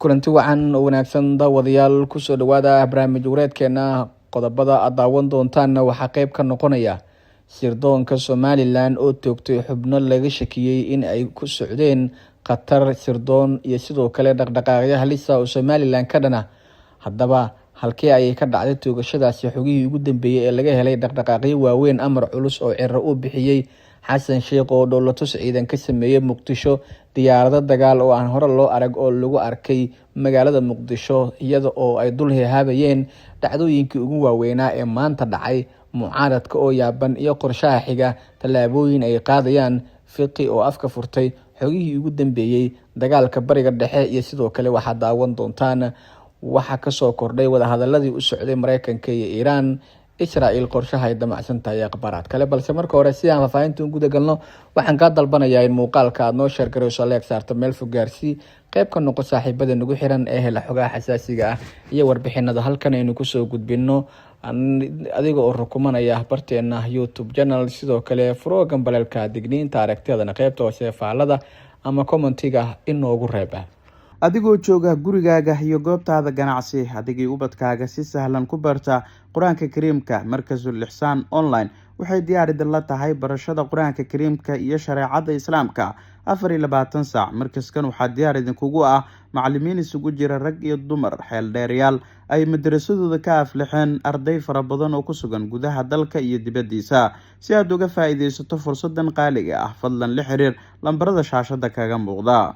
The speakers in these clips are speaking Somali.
kulanti wacan oo wanaagsan daawadayaal kusoo dhawaada barnaamij wareedkeena qodobada aad daawan doontaanna waxaa qayb ka noqonaya sirdoonka Somaliland oo toogtay xubno laga shakiyay in ay ku socdeen qatar sirdoon iyo sidoo kale dhaqdhaqaaqyo halis ah oo Somaliland ka dhana. Haddaba halkee ayay ka dhacday toogashadaasi xogihii ugu dambeeyay ee laga helay dhaqdhaqaaqyo waaweyn amar culus oo cirro u bixiyay xasan sheekh oo dowladda ciidan ka sameeyay Muqdisho diyaarado dagaal oo aan hore loo arag oo lagu arkay magaalada Muqdisho iyada oo ay dul heehabayeen dhacdooyinkii ugu waaweynaa ee maanta dhacay mucaaradka oo yaaban iyo qorshaha xiga tallaabooyin ay qaadayaan fiqi oo afka furtay xogihii ugu dambeeyay dagaalka bariga dhexe iyo sidoo kale waxaa daawan doontaan waxa ka soo kordhay wadahadaladii u socday Mareykanka iyo Iran Israel qorshaha ay damacsan tahay aqbaraad kale balse marka hore si aan faafahinta guud galno waxaan ka dalbanayaa in muuqaalka aad noo share gareyso like saarto meel fog gaarsii qayb ka noqo saaxiibada nagu xiran ee hela xogaha xasaasiga ah iyo warbixinada halkan aynu ku soo gudbino adiga oo rukumanaya barteena YouTube channel sidoo kale furo gambaleelka digniinta aragtiyada qaybta hoose faalada ama commentiga inoogu reeba adigoo jooga gurigaaga iyo goobtaada ganacsi adigii ubadkaaga si sahlan ku barta quraanka kariimka markasul ihsaan online waxay diyaar la tahay barashada quraanka kariimka iyo shareecada islaamka 24 saac markaskan waxaa diyaar idinkugu ah macallimiin isugu jira rag iyo dumar xeel dheeryaal ay madrasadooda ka aflaxeen arday fara badan oo ku sugan gudaha dalka iyo dibadiisa si aad uga faa'iideysato fursadan qaaliga ah fadlan la xiriir lambarada shaashada kaga muuqda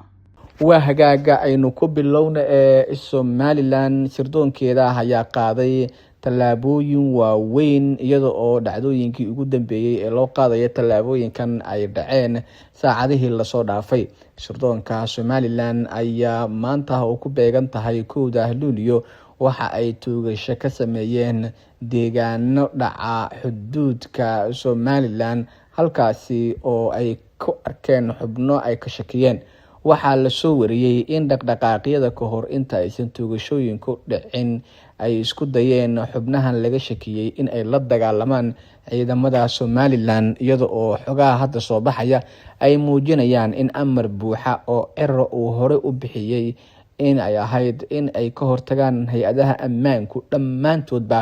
waa hagaaga aynu ku bilowna ee Somaliland sirdoonkeeda ayaa qaaday tallaabooyin waaweyn iyada oo dhacdooyinkii ugu dambeeyay ee loo qaadayo tallaabooyinkan ay dhaceen saacadihii la soo dhaafay. Sirdoonka Somaliland ayaa maanta oo ku beegan tahay 1 Luulyo waxa ay toogasho ka sameeyeen deegaano dhaca xuduudka Somaliland halkaasi oo ay ku arkeen xubno ay ka shakiyeen. waxaa la soo wariyay in dhaqdhaqaaqyada ka hor inta aysan toogashooyinku dhicin ay isku dayeen xubnahan laga shakiyay in ay la dagaalamaan ciidamada Somaliland iyada oo xogaha hadda soo baxaya ay muujinayaan in amar buuxa oo cirro uu hore u bixiyay in ay ahayd in ay ka hortagaan hay'adaha ammaanku dhammaantoodba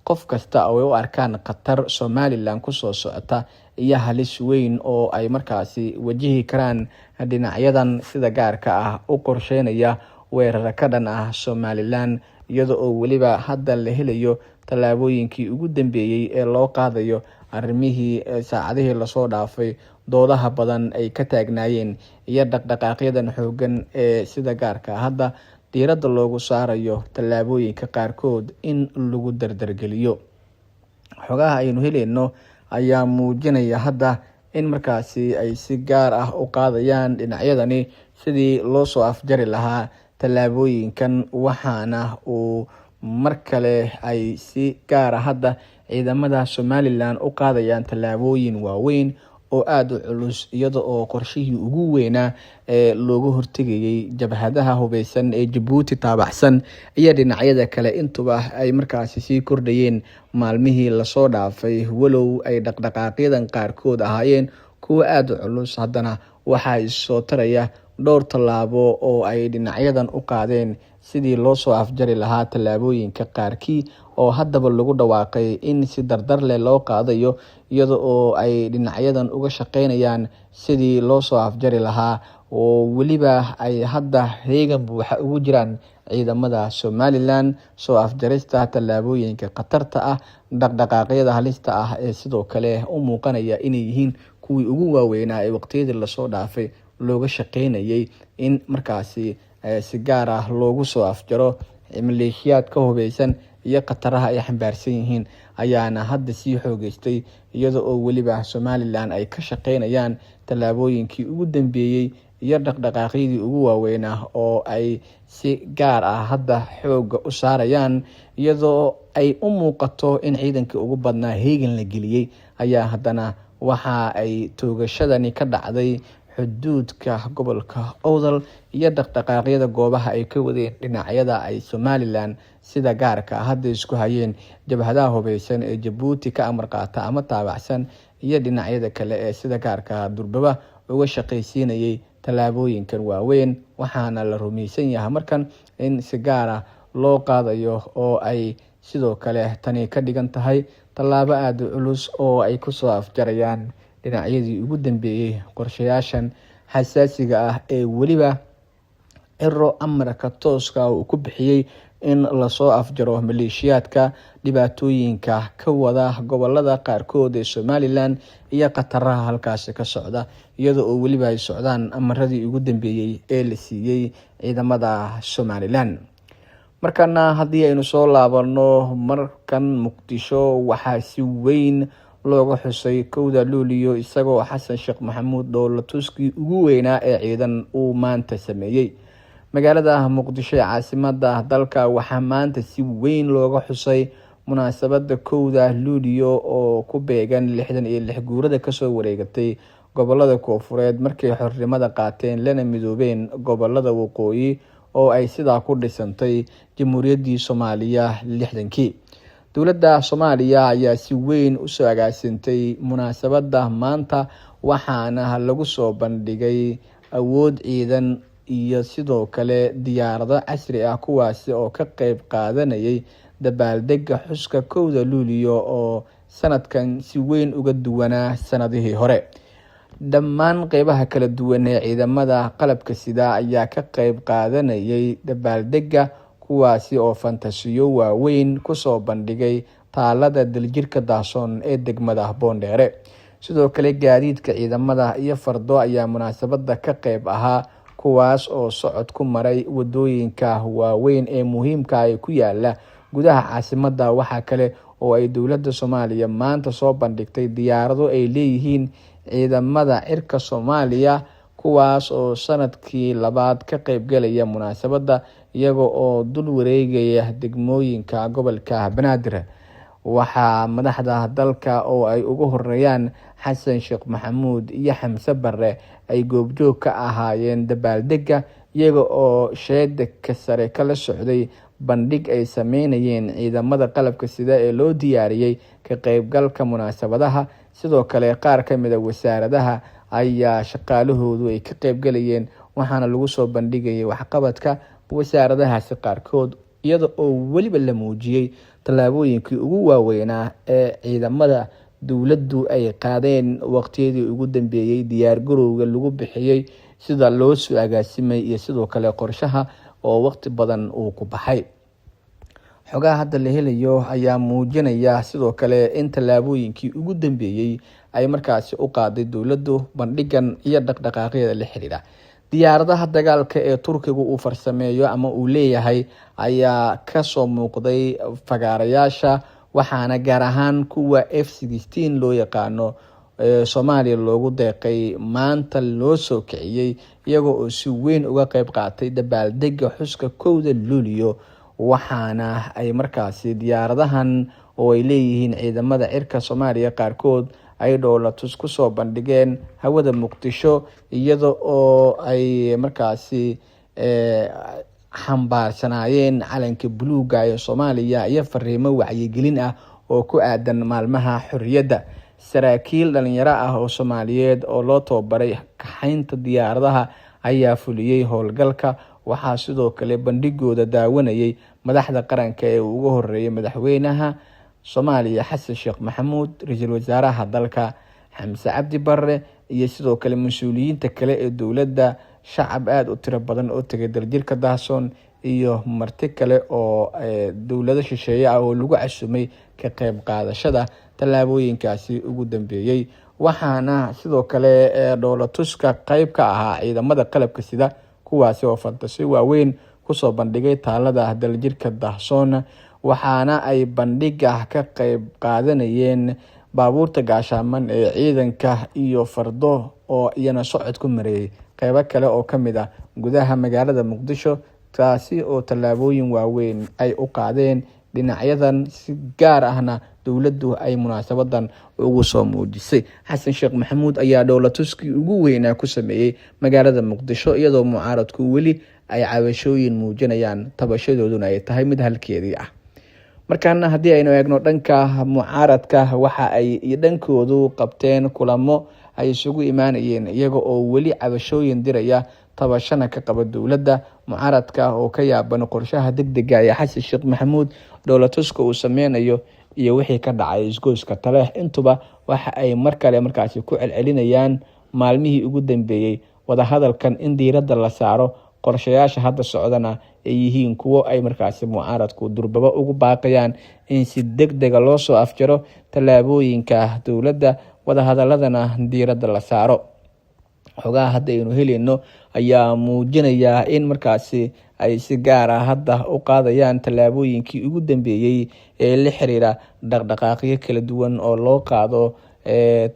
qof kasta oo ay u arkaan qatar Somaliland ku soo socota iyo halis weyn oo ay markaasi wajihi karaan dhinacyadan sida gaarka ah u qorsheynaya weerar ka dhan ah Somaliland iyada oo waliba hadda la helayo tallaabooyinkii ugu dambeeyay ee loo qaadayo arrimihii saacadihii la soo dhaafay doodaha badan ay ka taagnaayeen iyo dhaqdhaqaaqyadan xoogan ee sida gaarka hadda diiradda loogu saarayo tallaabooyinka qaarkood in lagu dardargeliyo. xogaha aynu helayno ayaa muujinaya hadda in markaasi ay si gaar ah u qaadayaan dhinacyadani sidii loo soo afjari lahaa tallaabooyinkan waxaana uu mar kale ay si gaar ah hadda ciidamada Somaliland u qaadayaan tallaabooyin waaweyn oo aad u culus iyada oo qorshihii ugu weynaa ee looga hortagayay jabhadaha hubeysan ee Djibouti taabacsan iyo dhinacyada kale intuba ay markaasi sii kordhayeen maalmihii la soo dhaafay walow ay dhaqdhaqaaqyadan qaarkood ahaayeen kuwa aad u culus haddana waxa soo taraya dhowr tallaabo oo ay dhinacyadan u qaadeen sidii loo soo afjari lahaa tallaabooyinka qaarkii oo haddaba lagu dhawaaqay in si dardar leh loo qaadayo iyada oo ay dhinacyadan uga shaqeynayaan sidii loo soo afjari lahaa oo waliba ay hadda heegan buuxa ugu jiraan ciidamada Somaliland soo afjarista tallaabooyinka qatarta ah dhaqdhaqaaqyada halista ah ee sidoo kale u muuqanaya inay yihiin kuwii ugu waaweynaa ee waqtiyadii la soo dhaafay looga shaqeynayay in markaasi si gaar ah loogu soo afjaro maleeshiyaad ka hubeysan iyo qataraha ay xambaarsan yihiin ayaana hadda sii xoogeystay iyada oo waliba Somaliland ay ka shaqeynayaan tallaabooyinkii ugu dambeeyay iyo dhaqdhaqaaqyadii ugu waaweynaa oo ay si gaar ah hadda xooga u saarayaan iyadoo ay u muuqato in ciidankii ugu badnaa heegan la geliyay ayaa haddana waxa ay toogashadani ka dhacday xuduudka gobolka Awdal iyo dhaqdhaqaaqyada goobaha ay ka wadeen dhinacyada ay Somaliland sida gaarka hadda isku hayeen jabhadaha hubeysan ee Djibouti ka amar qaata ama taabacsan iyo dhinacyada kale ee sida gaarka durbaba uga shaqeysiinayay tallaabooyinkan waaweyn, waxaana la rumaysan yahay markan in si gaar ah loo qaadayo oo ay sidoo kale tani ka dhigan tahay tallaabo aada u culus oo ay kusoo afjarayaan dhinacyadii ugu dambeeyey qorshayaashan xasaasiga ah ee weliba Ciro amarka tooska uu ku bixiyey in lasoo afjaro maleeshiyaadka dhibaatooyinka ka wada gobolada qaarkood ee Somaliland iyo qataraha halkaasi ka socda, iyada oo weliba ay socdaan amaradii ugu dambeeyey ee la siiyey ciidamada Somaliland. Markana haddii aynu soo laabano markan Muqdisho, waxaa si weyn looga xusay 1 Luulyo isagoo Xasan Sheekh Maxamuud dowlatuskii ugu weynaa ee ciidan uu maanta sameeyey. Magaalada Muqdisho ee caasimadda dalka waxaa maanta si weyn looga xusay munaasabadda 1 Luulyo oo ku beegan 66 guurada kasoo wareegatay gobolada Koonfureed markay xornimada qaateen lana midoobeen gobolada Waqooyi oo ay sidaa ku dhisantay Jamhuuriyaddii Soomaaliya 60kii. Dowladda Soomaaliya ayaa si weyn u soo agaasintay munaasabadda maanta, waxaana lagu soo bandhigay awood ciidan iyo sidoo kale diyaarado casri ah kuwaasi oo ka qayb qaadanayay dabaaldega xuska 1 Luulyo oo sanadkan si weyn uga duwanaa sanadihii hore. Dhammaan qeybaha kala duwan ee ciidamada qalabka sida ayaa ka qayb qaadanayay dabaaldega, kuwaasi oo fantasiyo waaweyn kusoo bandhigay taalada daljirka Dahsoon ee degmada Boondheere. Sidoo kale gaadiidka ciidamada iyo fardo ayaa munaasabadda ka qayb ahaa, kuwaas oo socod ku maray wadooyinka waaweyn ee muhiimka ah ee ku yaala gudaha caasimadda. Waxaa kale oo ay dowladda Soomaaliya maanta soo bandhigtay diyaarado ay leeyihiin ciidamada cirka Soomaaliya, kuwaas oo sanadkii labaad ka qaybgalaya munaasabadda iyaga oo dul wareegaya degmooyinka gobolka Banaadir. Waxaa madaxda dalka oo ay ugu horeeyaan Xasan Sheekh Maxamuud iyo Xamse Barre ay goobjoog ka ahaayeen dabaaldega, iyaga oo sheedka sare kala socday bandhig ay sameynayeen ciidamada qalabka sida ee loo diyaariyey ka qaybgalka munaasabadaha. Sidoo kale qaar ka mid ah wasaaradaha ayaa shaqaalahoodu ay ka qaybgalayeen, waxaana lagu soo bandhigayay waxqabadka wasaaradahaasi qaarkood, iyada oo weliba la muujiyey tallaabooyinkii ugu waaweynaa ee ciidamada dowladdu ay qaadeen waqtiyadii ugu dambeeyey, diyaar garowga lagu bixiyey, sida loo soo agaasimay iyo sidoo kale qorshaha oo waqti badan uu ku baxay. Xogaha hadda la helayo ayaa muujinaya sidoo kale in tallaabooyinkii ugu dambeeyey ay markaasi u qaaday dowladdu bandhigan iyo dhaqdhaqaaqyada la xiriira. Diyaaradaha dagaalka ee Turkiga uu farsameeyo ama uu leeyahay ayaa ka soo muuqday fagaarayaasha, waxaana gaar ahaan kuwa F-16 loo yaqaano Soomaaliya loogu deeqay maanta loo soo kiciyey, iyaga oo si weyn uga qayb qaatay dabaaldega xuska 1 Luulyo. Waxaana ay markaasi diyaaradahan oo ay leeyihiin ciidamada cirka Soomaaliya qaarkood ay dowlatus ku soo bandhigeen hawada Muqdisho, iyada oo ay markaasi xambaarsanayeen calanka buluuga ee Soomaaliya iyo fariimo wacyigelin ah oo ku aadan maalmaha xorriyadda. Saraakiil dhalinyaro ah oo Soomaaliyeed oo loo tababaray kaxaynta diyaaradaha ayaa fuliyey howlgalka. Waxaa sidoo kale bandhigooda daawanayay madaxda qaranka ee ugu horeeyay madaxweynaha Soomaaliya Xasan Sheekh Maxamuud, ra'iisul wasaaraha dalka Xamse Cabdi Barre iyo sidoo kale mas'uuliyiinta kale ee dowladda. Shacab aad u tiro badan oo tagay daljirka Dahsoon iyo marti kale oo dowlado shisheeye ah oo lagu casumay ka qayb qaadashada tallaabooyinkaasi ugu dambeeyey. Waxaana sidoo kale dowlatuska qayb ka ahaa ciidamada qalabka sida, kuwaasi oo fantasiyo waaweyn kusoo bandhigay taalada daljirka Dahsoon. Waxaana ay bandhiga ka qayb qaadanayeen baabuurta gaashaaman ee ciidanka iyo fardo oo iyana socod ku mareeyay qaybo kale oo ka mid ah gudaha magaalada Muqdisho, taasi oo tallaabooyin waaweyn ay u qaadeen dhinacyadan. Si gaar ahna dowladdu ay munaasabadan ugu soo muujisay. Xasan Sheekh Maxamuud ayaa dowlatuskii ugu weynaa ku sameeyey magaalada Muqdisho, iyadoo mucaaradku weli ay cabashooyin muujinayaan, tabashadooduna ay tahay mid halkeedii ah. Markaana haddii aynu eegno dhanka mucaaradka, waxa ay dhankoodu qabteen kulamo ay isugu imaanayeen iyaga oo weli cabashooyin diraya tabashana ka qaba dowladda mucaaradka oo ka yaaban qorshaha degdega ee xasan sheekh maxamuud dowlatuska uu sameynayo iyo wixii ka dhacay isgoyska Taleex. Intuba waxa ay mar kale markaasi ku celcelinayaan maalmihii ugu dambeeyay wadahadalkan in diiradda la saaro qorshayaasha hadda socdana ay yihiin kuwo ay markaasi mucaaradku durbaba ugu baaqayaan in si degdega loo soo afjaro tallaabooyinka dowladda wadahadaladana diiradda la saaro. xogaha hadda aynu helayno ayaa muujinaya in markaasi ay si gaar ah hadda u qaadayaan tallaabooyinkii ugu dambeeyay ee la xiriira dhaqdhaqaaqyo kala duwan oo loo qaado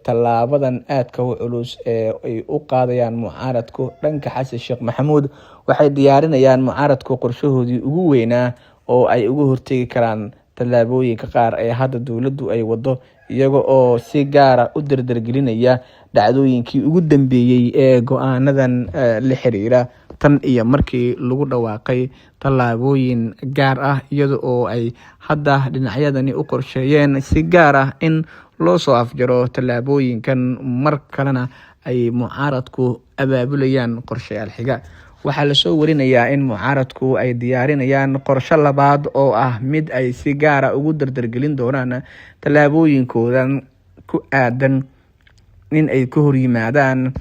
tallaabadan aadka u culus ee ay u qaadayaan mucaaradku dhanka xasan sheekh maxamuud. waxay diyaarinayaan mucaaradku qorshahoodii ugu weynaa oo ay uga hortegi karaan tallaabooyinka qaar ee hadda dowladdu ay wado, iyaga oo si gaara u dardargelinaya dhacdooyinkii ugu dambeeyay ee go-aanadan la xiriira tan iyo markii lagu dhawaaqay tallaabooyin gaar ah, iyada oo ay hadda dhinacyadani u qorsheeyeen si gaar ah in loo soo afjaro tallaabooyinkan, mar kalena ay mucaaradku abaabulayaan qorshayaal xiga. waxaa lasoo warinayaa in mucaaradku ay diyaarinayaan qorshe labaad oo ah mid ay si gaara ugu dardargelin doonaan tallaabooyinkoodan ku aadan in ay ka hor yimaadaan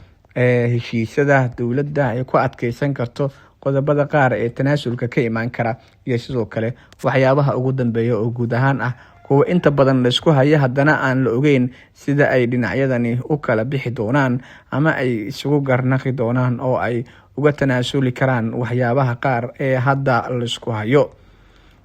heshiisyada dowladda ay ku adkeysan karto qodobada qaar ee tanaasulka ka imaan kara, iyo sidoo kale waxyaabaha ugu dambeeya oo guud ahaan ah kuwa inta badan laisku haya haddana aan la ogeyn sida ay dhinacyadani u kala bixi doonaan ama ay isugu garnaqi doonaan oo ay uga tanaasuli karaan waxyaabaha qaar ee hadda laisku hayo.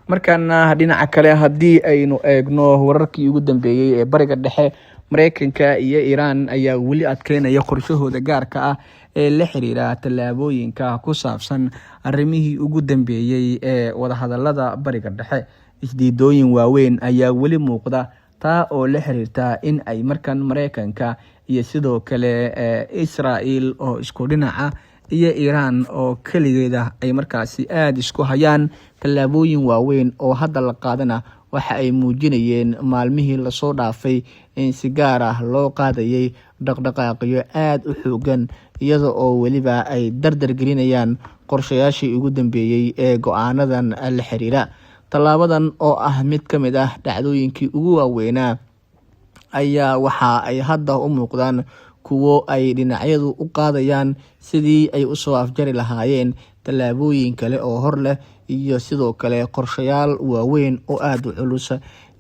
markaana dhinaca kale haddii aynu eegno wararkii ugu dambeeyay ee bariga dhexe, Mareykanka iyo Iran ayaa weli adkeynaya qorshahooda gaarka ah ee la xiriira tallaabooyinka ku saabsan arrimihii ugu dambeeyay ee wadahadalada bariga dhexe. isdiidooyin waaweyn ayaa weli muuqda, taa oo la xiriirta in ay markan Mareykanka iyo sidoo kale Israel oo isku dhinaca iyo Iran oo kaligeeda ay markaasi aad isku hayaan. tallaabooyin waaweyn oo hadda la qaadana waxa ay muujinayeen maalmihii lasoo dhaafay in si gaar ah loo qaadayay dhaqdhaqaaqyo aad u xoogan, iyada oo weliba ay dardargelinayaan qorshayaashii ugu dambeeyay ee go-aanadan la xiriira. tallaabadan oo ah mid ka mid ah dhacdooyinkii ugu waaweynaa ayaa waxa ay hadda u muuqdaan kuwo ay dhinacyadu u qaadayaan sidii ay usoo afjari lahaayeen tallaabooyin kale oo hor leh iyo sidoo kale qorshayaal waaweyn oo aada u culus.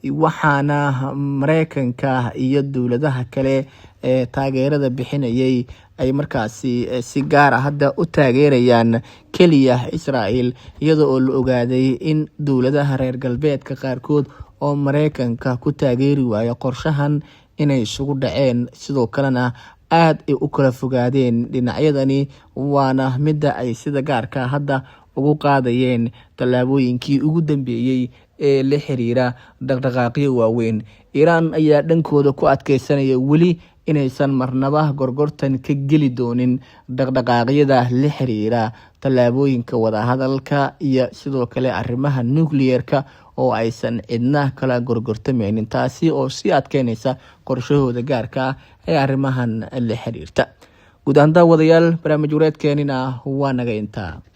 waxaana Mareykanka iyo dowladaha kale ee taageerada bixinayay ay markaasi si gaar ah hadda u taageerayaan keliya Israel, iyada oo la ogaaday in dowladaha reer galbeedka qaarkood oo Mareykanka ku taageeri waaya qorshahan inay isugu dhaceen, sidoo kalena aad ay u kala fogaadeen dhinacyadani. waana midda ay sida gaarka hadda ugu qaadayeen tallaabooyinkii ugu dambeeyay ee la xiriira dhaqdhaqaaqyo waaweyn. Iran ayaa dhankooda ku adkeysanaya weli inaysan marnaba gorgortan ka geli doonin dhaqdhaqaaqyada la xiriira tallaabooyinka wadahadalka iyo sidoo kale arrimaha nuclear-ka oo aysan cidna kala gorgortameynin, taasi oo sii adkeynaysa qorshahooda gaarka ah ee arrimahan la xiriirta. guud ahaan daawadayaal, barnaamij wareedkeenina waa naga intaa.